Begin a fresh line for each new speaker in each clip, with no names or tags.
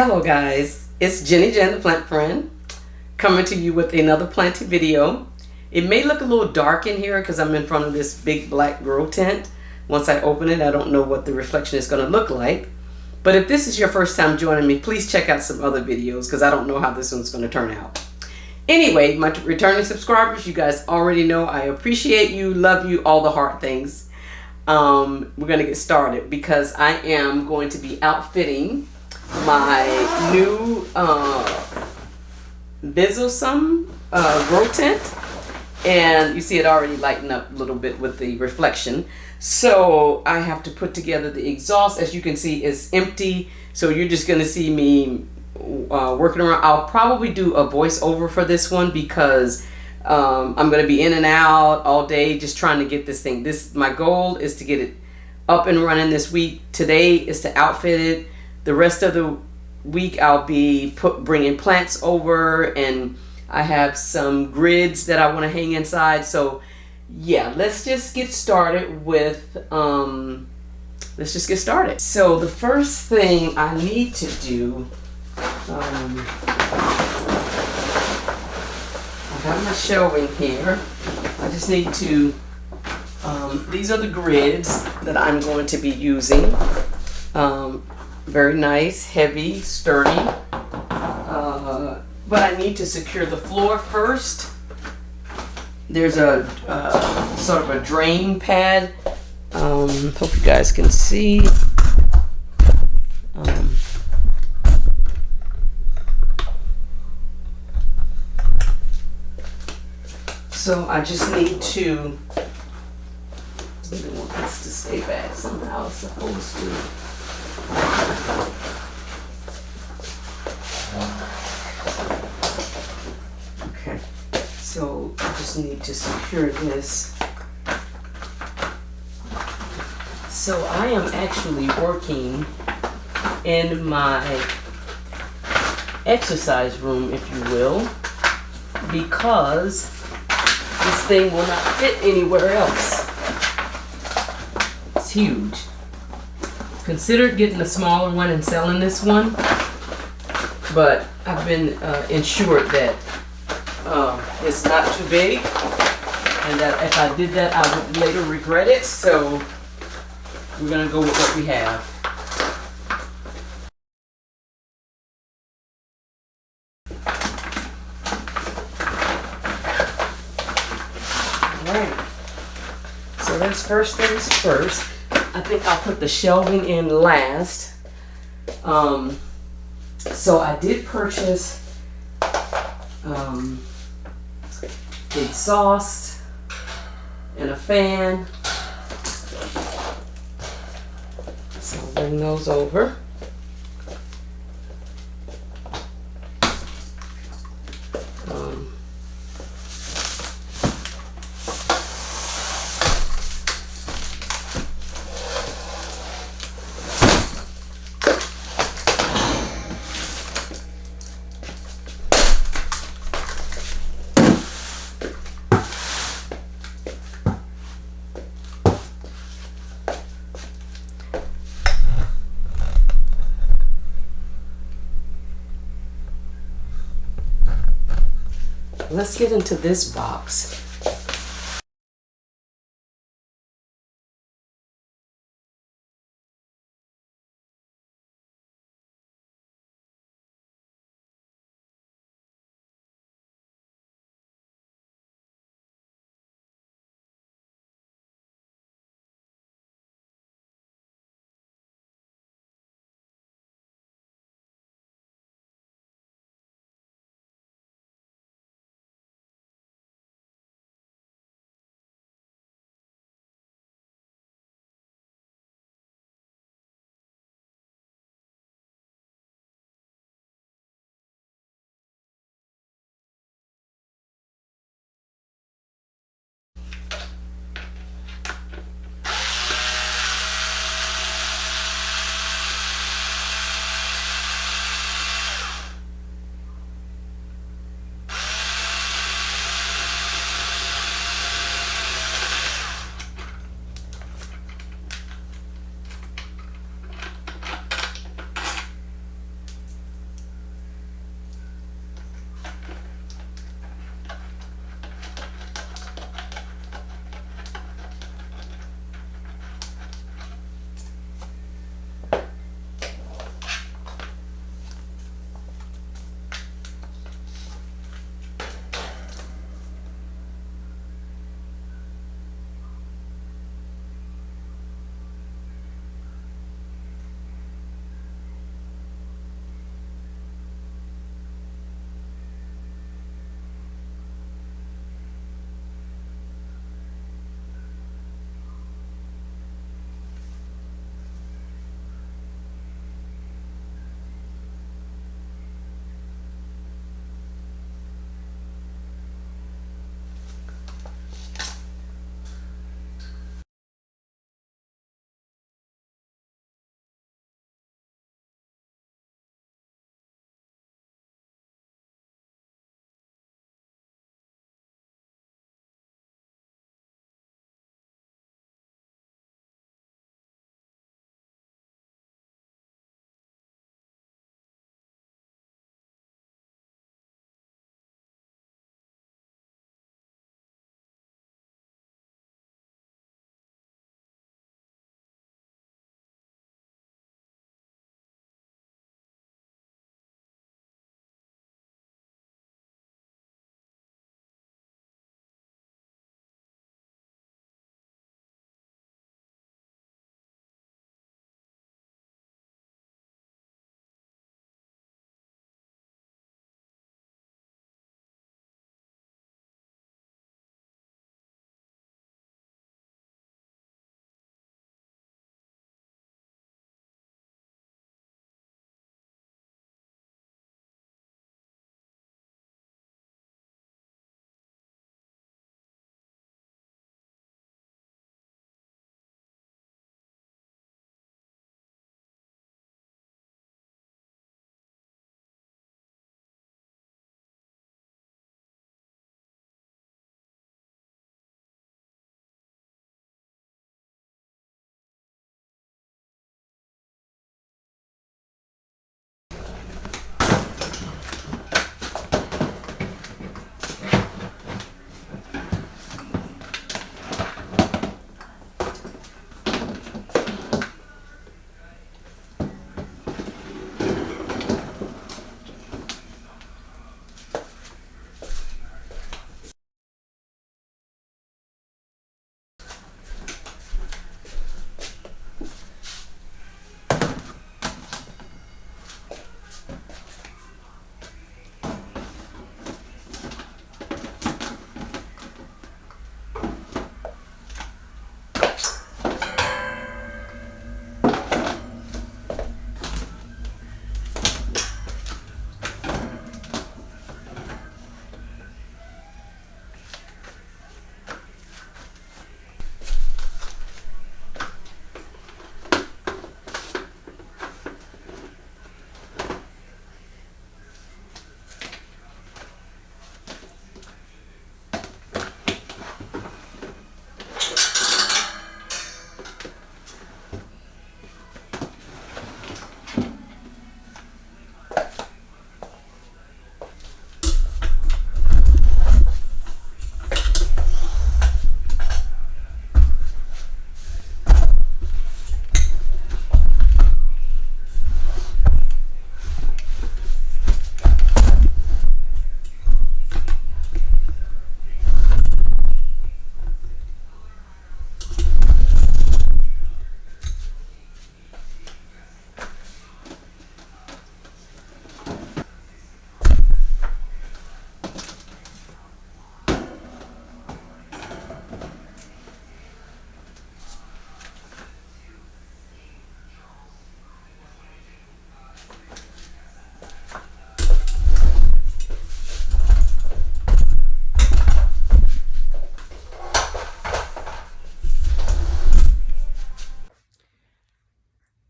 Hello guys, it's Jenny Jan the Plant Friend coming to you with another planting video. It may look a little dark in here because I'm in front of this big black grow tent. Once I open it, I don't know what the reflection is going to look like. But if this is your first time joining me, please check out some other videos because I don't know how this one's going to turn out. Anyway, my returning subscribers, you guys already know I appreciate you, love you, all the hard things. We're going to get started because I am going to be outfitting my new Bizosum grow tent, and you see it already lighting up a little bit with the reflection. So I have to put together the exhaust. As you can see, it's empty, so you're just going to see me working around. I'll probably do a voiceover for this one because I'm going to be in and out all day just trying to get this thing. My goal is to get it up and running this week. Today is to outfit it. The rest of the week I'll be bringing plants over, and I have some grids that I want to hang inside. So yeah, let's just get started with So the first thing I need to do, I got my shelving here. I just need to these are the grids that I'm going to be using. Very nice, heavy, sturdy. But I need to secure the floor first. There's a sort of a drain pad. Hope you guys can see. So I just need to. I want this to stay back somehow. It's supposed to. Okay, so I just need to secure this. So I am actually working in my exercise room, if you will, because this thing will not fit anywhere else. It's huge. Considered getting a smaller one and selling this one, but I've been ensured that it's not too big, and that if I did that I would later regret it. So we're gonna go with what we have. Alright, so that's first things first. I think I'll put the shelving in last. So I did purchase exhaust and a fan. So I'll bring those over. Let's get into this box.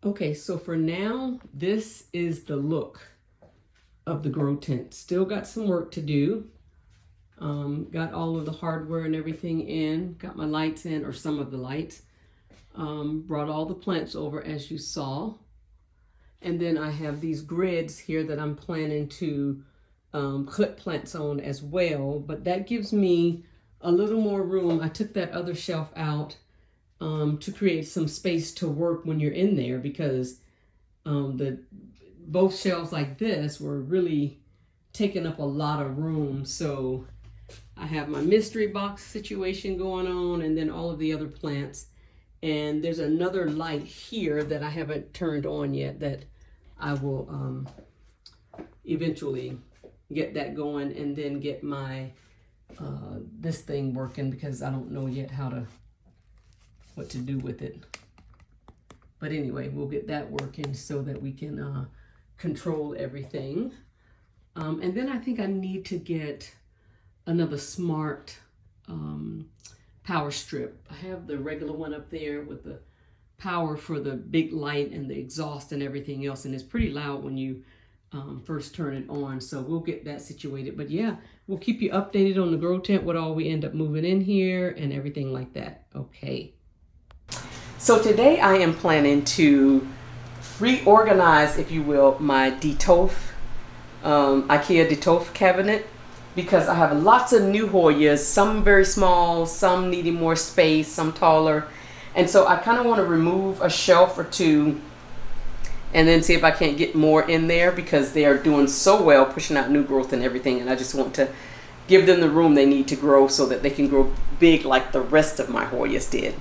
Okay, so for now, this is the look of the grow tent. Still got some work to do. Got all of the hardware and everything in, got my lights in, or some of the lights. Brought all the plants over as you saw. And then I have these grids here that I'm planning to clip plants on as well, but that gives me a little more room. I took that other shelf out to create some space to work when you're in there, because both shelves like this were really taking up a lot of room. So I have my mystery box situation going on, and then all of the other plants. And there's another light here that I haven't turned on yet that I will eventually get that going, and then get my this thing working, because I don't know yet what to do with it. But anyway, we'll get that working so that we can control everything. And then I think I need to get another smart power strip. I have the regular one up there with the power for the big light and the exhaust and everything else, and it's pretty loud when you first turn it on. So we'll get that situated. But yeah, we'll keep you updated on the grow tent, what all we end up moving in here and everything like that. Okay. So today I am planning to reorganize, if you will, my IKEA Detolf cabinet, because I have lots of new Hoyas, some very small, some needing more space, some taller. And so I kind of want to remove a shelf or two and then see if I can't get more in there, because they are doing so well, pushing out new growth and everything. And I just want to give them the room they need to grow so that they can grow big like the rest of my Hoyas did.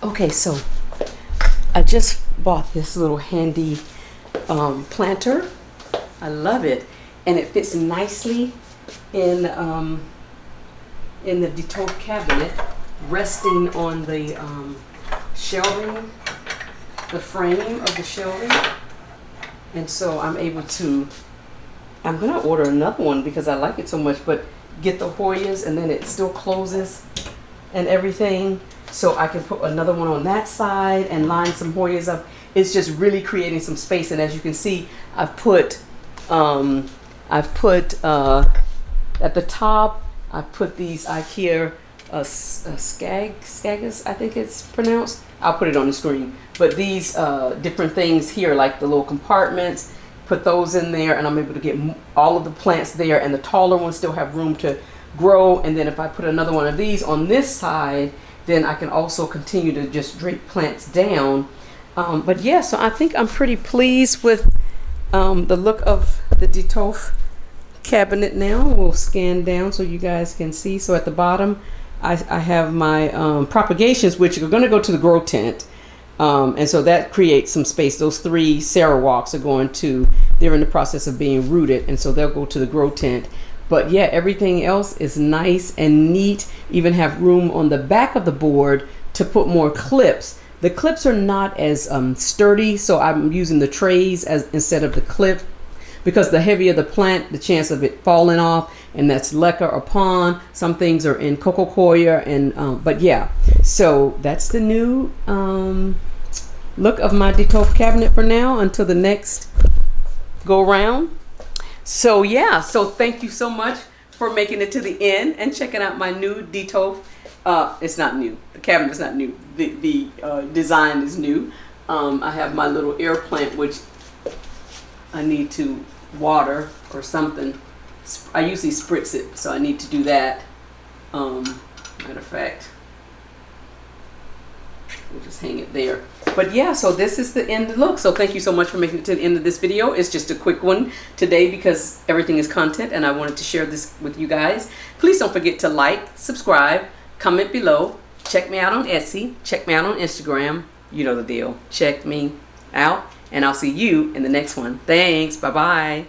Okay, so I just bought this little handy planter. I love it, and it fits nicely in the Detolf cabinet, resting on the shelving, the frame of the shelving. And so I'm gonna order another one because I like it so much, but get the Hoyas, and then it still closes and everything. So I can put another one on that side and line some Hoyas up. It's just really creating some space. And as you can see, I've put at the top, I put these IKEA skagas, I think it's pronounced. I'll put it on the screen. But these different things here, like the little compartments, put those in there, and I'm able to get all of the plants there, and the taller ones still have room to grow. And then if I put another one of these on this side, then I can also continue to just drape plants down. But yeah, so I think I'm pretty pleased with the look of the Detolf cabinet now. We'll scan down so you guys can see. So at the bottom, I have my propagations, which are going to go to the grow tent. And so that creates some space. Those 3 Sarah walks are they're in the process of being rooted, and so they'll go to the grow tent. But yeah, everything else is nice and neat. Even have room on the back of the board to put more clips. The clips are not as sturdy, so I'm using the trays instead of the clip, because the heavier the plant, the chance of it falling off, and that's leca or pon. Some things are in coco coir, and but yeah, so that's the new look of my Detolf cabinet for now until the next go round. So yeah, so thank you so much for making it to the end and checking out my new Dito. It's not new. The cabinet is not new. The design is new. I have my little air plant, which I need to water or something. I usually spritz it, so I need to do that. Matter of fact, we'll just hang it there. But yeah, so this is the end look. So thank you so much for making it to the end of this video. It's just a quick one today because everything is content and I wanted to share this with you guys. Please don't forget to like, subscribe, comment below. Check me out on Etsy. Check me out on Instagram. You know the deal. Check me out and I'll see you in the next one. Thanks. Bye-bye.